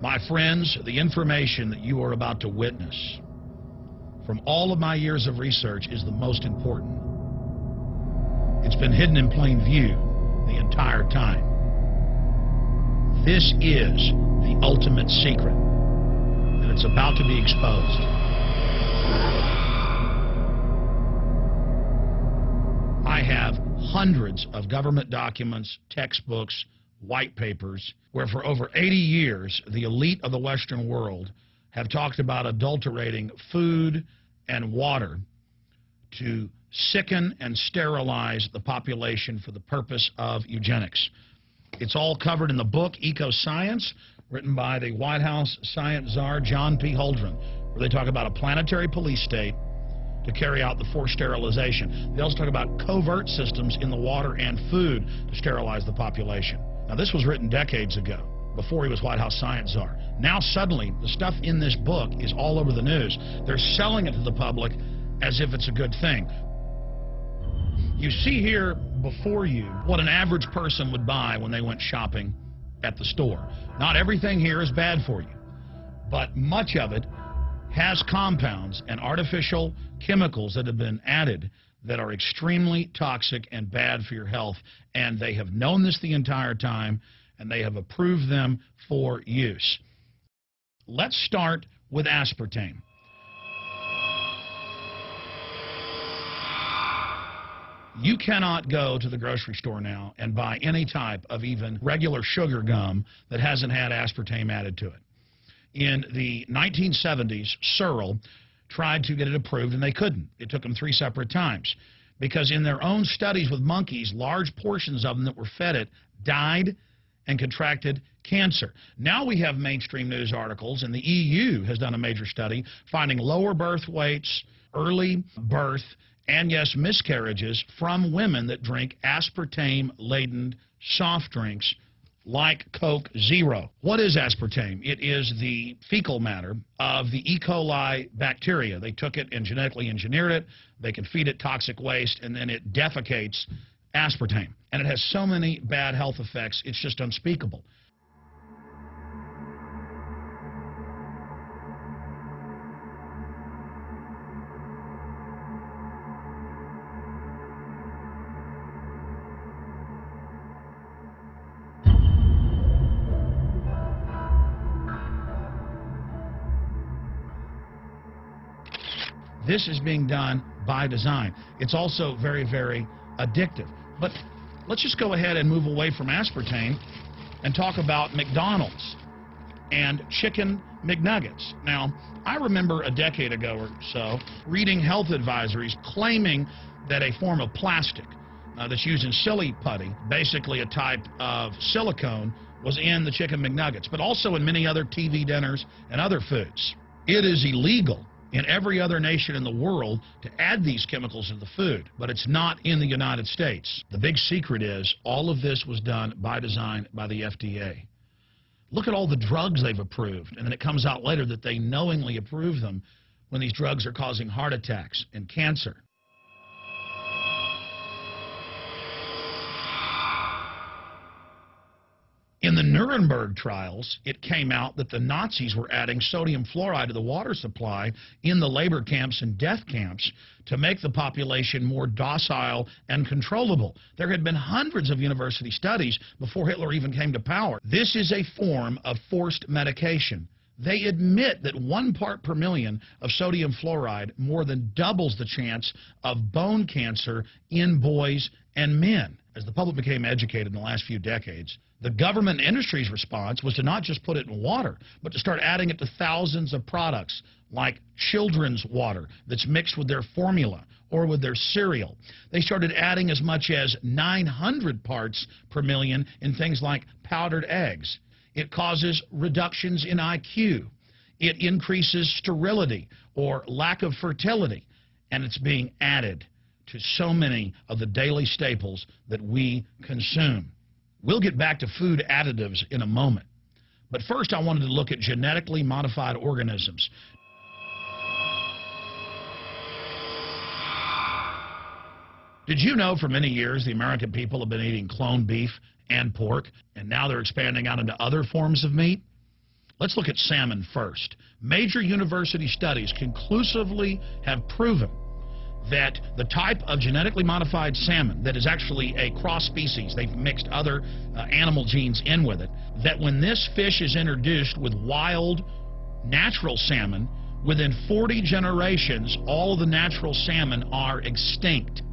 My friends, the information that you are about to witness from all of my years of research is the most important. It's been hidden in plain view the entire time. This is the ultimate secret, and it's about to be exposed. I have hundreds of government documents, textbooks, white papers, where for over 80 years, the elite of the Western world have talked about adulterating food and water to sicken and sterilize the population for the purpose of eugenics. It's all covered in the book Eco-Science, written by the White House science czar John P. Holdren, where they talk about a planetary police state to carry out the forced sterilization. They also talk about covert systems in the water and food to sterilize the population. Now, this was written decades ago, before he was White House science czar. Now, suddenly, the stuff in this book is all over the news. They're selling it to the public as if it's a good thing. You see here before you what an average person would buy when they went shopping at the store. Not everything here is bad for you, but much of it has compounds and artificial chemicals that have been added that are extremely toxic and bad for your health, and they have known this the entire time, and they have approved them for use. Let's start with aspartame. You cannot go to the grocery store now and buy any type of even regular sugar gum that hasn't had aspartame added to it. In the 1970s, Searle tried to get it approved, and they couldn't. It took them 3 separate times because in their own studies with monkeys, large portions of them that were fed it died and contracted cancer. Now we have mainstream news articles, and the EU has done a major study finding lower birth weights, early birth, and yes, miscarriages from women that drink aspartame-laden soft drinks like Coke Zero. What is aspartame? It is the fecal matter of the E. coli bacteria. They took it and genetically engineered it. They can feed it toxic waste, and then it defecates aspartame. And it has so many bad health effects, it's just unspeakable. This is being done by design. It's also very, very addictive. But let's just go ahead and move away from aspartame and talk about McDonald's and chicken McNuggets. Now, I remember a decade ago or so reading health advisories claiming that a form of plastic that's used in silly putty, basically a type of silicone, was in the chicken McNuggets, but also in many other TV dinners and other foods. It is illegal in every other nation in the world to add these chemicals to the food, but it's not in the United States. The big secret is all of this was done by design by the FDA. Look at all the drugs they've approved, and then it comes out later that they knowingly approve them when these drugs are causing heart attacks and cancer. In the Nuremberg trials, it came out that the Nazis were adding sodium fluoride to the water supply in the labor camps and death camps to make the population more docile and controllable. There had been hundreds of university studies before Hitler even came to power. This is a form of forced medication. They admit that 1 part per million of sodium fluoride more than doubles the chance of bone cancer in boys and men. As the public became educated in the last few decades, the government industry's response was to not just put it in water, but to start adding it to thousands of products like children's water that's mixed with their formula or with their cereal. They started adding as much as 900 parts per million in things like powdered eggs. It causes reductions in IQ. It increases sterility or lack of fertility, and it's being added to so many of the daily staples that we consume. We'll get back to food additives in a moment. But first, I wanted to look at genetically modified organisms. Did you know for many years the American people have been eating cloned beef and pork, and now they're expanding out into other forms of meat? Let's look at salmon first. Major university studies conclusively have proven that the type of genetically modified salmon that is actually a cross species, they've mixed other animal genes in with it, that when this fish is introduced with wild natural salmon, within 40 generations, all of the natural salmon are extinct.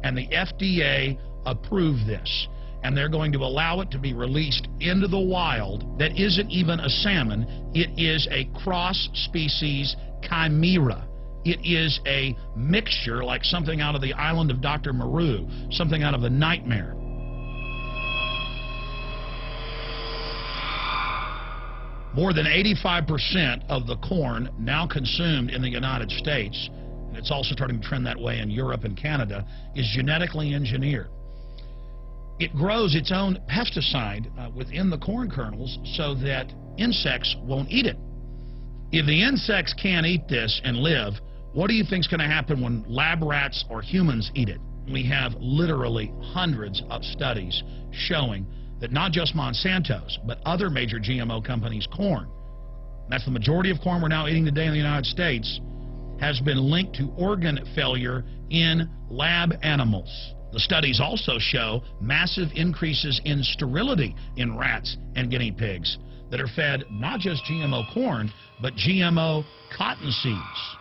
And the FDA approved this. And they're going to allow it to be released into the wild that isn't even a salmon. It is a cross-species chimera. It is a mixture like something out of the island of Dr. Moreau, something out of The Nightmare. More than 85% of the corn now consumed in the United States, and it's also starting to trend that way in Europe and Canada, is genetically engineered. It grows its own pesticide within the corn kernels so that insects won't eat it. If the insects can't eat this and live, what do you think is going to happen when lab rats or humans eat it? We have literally hundreds of studies showing that not just Monsanto's, but other major GMO companies' corn, that's the majority of corn we're now eating today in the United States, has been linked to organ failure in lab animals. The studies also show massive increases in sterility in rats and guinea pigs that are fed not just GMO corn, but GMO cotton seeds.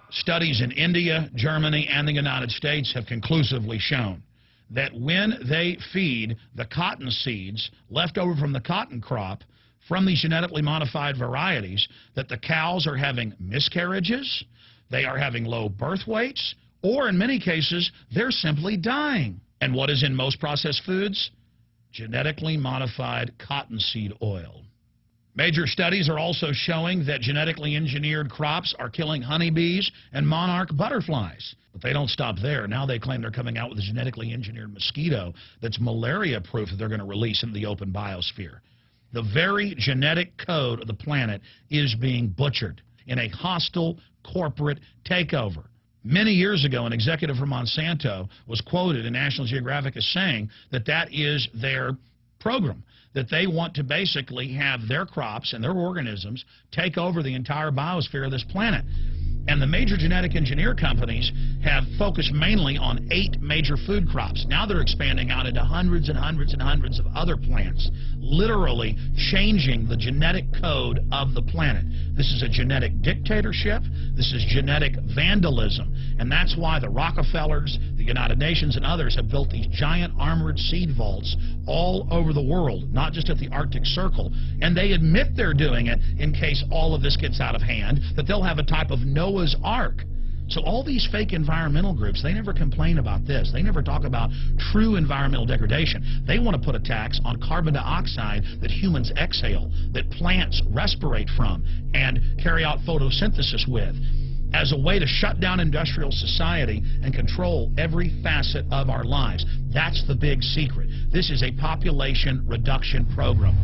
Studies in India, Germany, and the United States have conclusively shown that when they feed the cotton seeds left over from the cotton crop from these genetically modified varieties, that the cows are having miscarriages, they are having low birth weights, or in many cases, they're simply dying. And what is in most processed foods? Genetically modified cottonseed oil. Major studies are also showing that genetically engineered crops are killing honeybees and monarch butterflies. But they don't stop there. Now they claim they're coming out with a genetically engineered mosquito that's malaria-proof that they're going to release into the open biosphere. The very genetic code of the planet is being butchered in a hostile corporate takeover. Many years ago, an executive from Monsanto was quoted in National Geographic as saying that that is their program, that they want to basically have their crops and their organisms take over the entire biosphere of this planet. And the major genetic engineer companies have focused mainly on 8 major food crops. Now they're expanding out into hundreds and hundreds and hundreds of other plants, literally changing the genetic code of the planet. This is a genetic dictatorship. This is genetic vandalism. And that's why the Rockefellers, the United Nations, and others have built these giant armored seed vaults all over the world, not just at the Arctic Circle. And they admit they're doing it in case all of this gets out of hand, that they'll have a type of Noah's Ark. So all these fake environmental groups, they never complain about this. They never talk about true environmental degradation. They want to put a tax on carbon dioxide that humans exhale, that plants respirate from and carry out photosynthesis with, as a way to shut down industrial society and control every facet of our lives. That's the big secret. This is a population reduction program.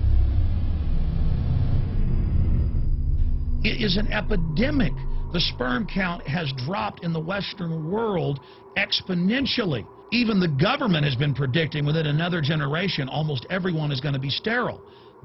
It is an epidemic. The sperm count has dropped in the Western world exponentially. Even the government has been predicting within another generation almost everyone is going to be sterile.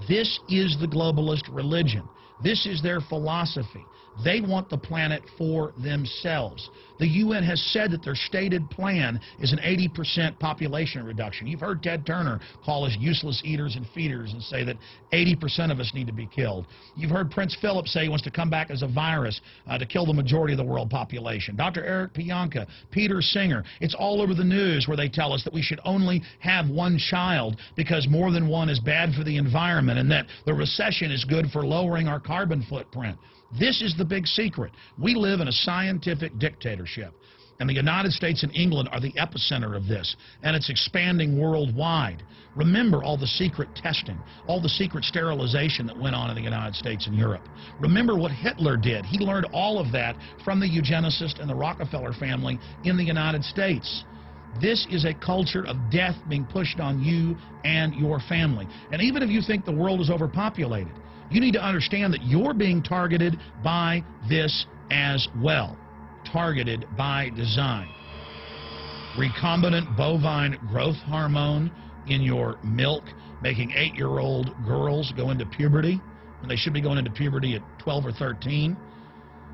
This is the globalist religion. This is their philosophy. They want the planet for themselves. The UN has said that their stated plan is an 80% population reduction. You've heard Ted Turner call us useless eaters and feeders and say that 80% of us need to be killed. You've heard Prince Philip say he wants to come back as a virus to kill the majority of the world population. Dr. Eric Pianka, Peter Singer, it's all over the news where they tell us that we should only have one child because more than one is bad for the environment and that the recession is good for lowering our carbon footprint. This is the big secret. We live in a scientific dictatorship, and the United States and England are the epicenter of this, and it's expanding worldwide. Remember all the secret testing, all the secret sterilization that went on in the United States and Europe. Remember what Hitler did. He learned all of that from the eugenicist and the Rockefeller family in the United States. This is a culture of death being pushed on you and your family. And even if you think the world is overpopulated, you need to understand that you're being targeted by this as well. Targeted by design. Recombinant bovine growth hormone in your milk, making 8-year-old girls go into puberty. when they should be going into puberty at 12 or 13.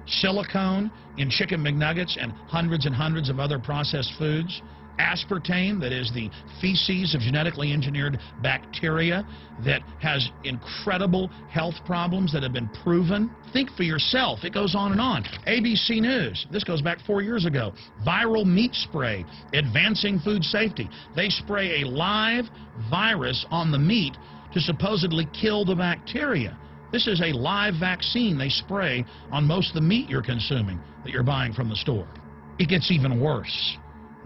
Silicone in chicken McNuggets and hundreds of other processed foods. Aspartame, that is the feces of genetically engineered bacteria that has incredible health problems that have been proven. Think for yourself. It goes on and on. ABC News, this goes back 4 years ago. Viral meat spray, advancing food safety. They spray a live virus on the meat to supposedly kill the bacteria. This is a live vaccine they spray on most of the meat you're consuming that you're buying from the store. It gets even worse.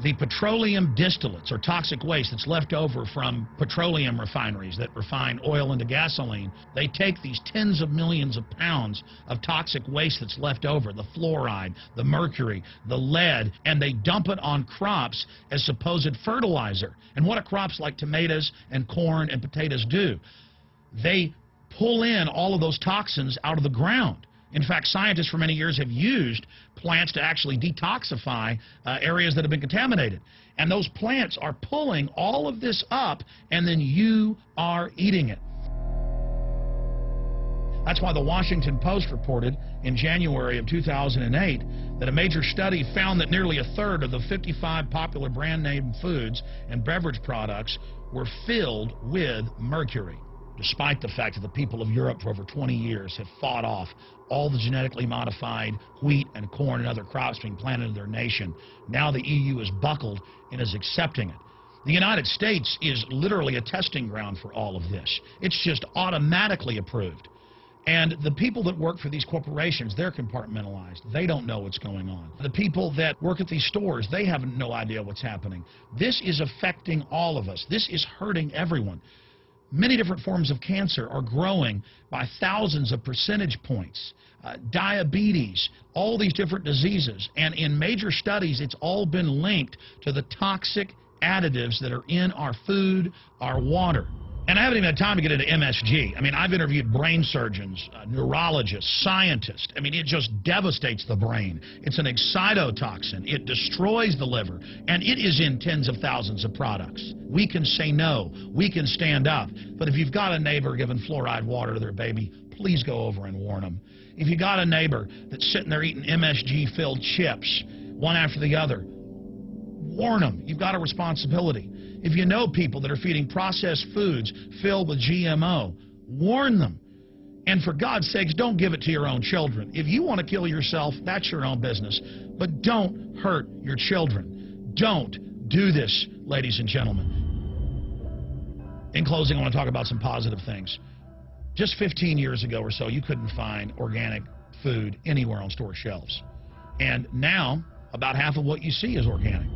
The petroleum distillates, or toxic waste that's left over from petroleum refineries that refine oil into gasoline, they take these tens of millions of pounds of toxic waste that's left over, the fluoride, the mercury, the lead, and they dump it on crops as supposed fertilizer. And what do crops like tomatoes and corn and potatoes do? They pull in all of those toxins out of the ground. In fact, scientists for many years have used plants to actually detoxify areas that have been contaminated. And those plants are pulling all of this up, and then you are eating it. That's why the Washington Post reported in January of 2008 that a major study found that nearly a third of the 55 popular brand name foods and beverage products were filled with mercury. Despite the fact that the people of Europe for over 20 years have fought off all the genetically modified wheat and corn and other crops being planted in their nation, now the EU is buckled and is accepting it. The United States is literally a testing ground for all of this. It's just automatically approved. And the people that work for these corporations, they're compartmentalized. They don't know what's going on. The people that work at these stores, they have no idea what's happening. This is affecting all of us. This is hurting everyone. Many different forms of cancer are growing by thousands of percentage points. Diabetes, all these different diseases. And in major studies, it's all been linked to the toxic additives that are in our food, our water. And I haven't even had time to get into MSG. I mean, I've interviewed brain surgeons, neurologists, scientists. I mean, it just devastates the brain. It's an excitotoxin. It destroys the liver. And it is in tens of thousands of products. We can say no. We can stand up. But if you've got a neighbor giving fluoride water to their baby, please go over and warn them. If you got a neighbor that's sitting there eating MSG-filled chips, one after the other, warn them. You've got a responsibility. If you know people that are feeding processed foods filled with GMO, warn them. And for God's sakes, don't give it to your own children. If you want to kill yourself, that's your own business. But don't hurt your children. Don't do this, ladies and gentlemen. In closing, I want to talk about some positive things. Just 15 years ago or so, you couldn't find organic food anywhere on store shelves. And now, about half of what you see is organic.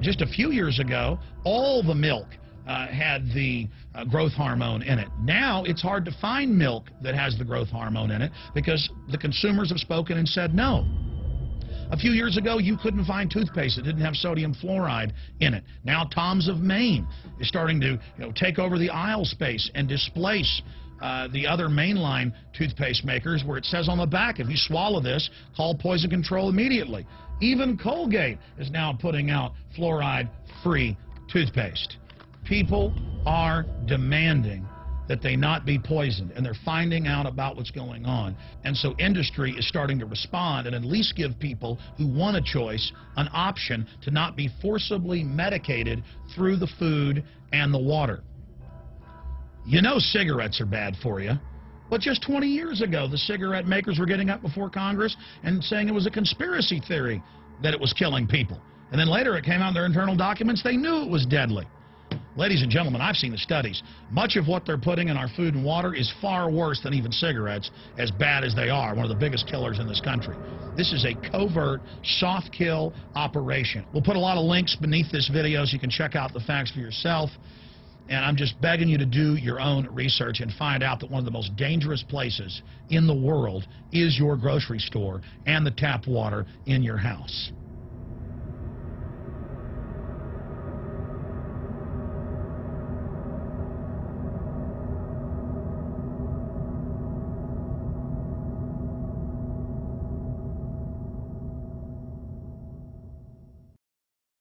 Just a few years ago, all the milk had the growth hormone in it. Now it's hard to find milk that has the growth hormone in it because the consumers have spoken and said no. A few years ago, you couldn't find toothpaste that didn't have sodium fluoride in it. Now Tom's of Maine is starting to take over the aisle space and displace the other mainline toothpaste makers, where it says on the back, if you swallow this, call poison control immediately. Even Colgate is now putting out fluoride-free toothpaste. People are demanding that they not be poisoned, and they're finding out about what's going on. And so industry is starting to respond and at least give people who want a choice an option to not be forcibly medicated through the food and the water. You know cigarettes are bad for you. But just 20 years ago, the cigarette makers were getting up before Congress and saying it was a conspiracy theory that it was killing people. And then later it came out in their internal documents, they knew it was deadly. Ladies and gentlemen, I've seen the studies. Much of what they're putting in our food and water is far worse than even cigarettes, as bad as they are, one of the biggest killers in this country. This is a covert, soft kill operation. We'll put a lot of links beneath this video so you can check out the facts for yourself. And I'm just begging you to do your own research and find out that one of the most dangerous places in the world is your grocery store and the tap water in your house.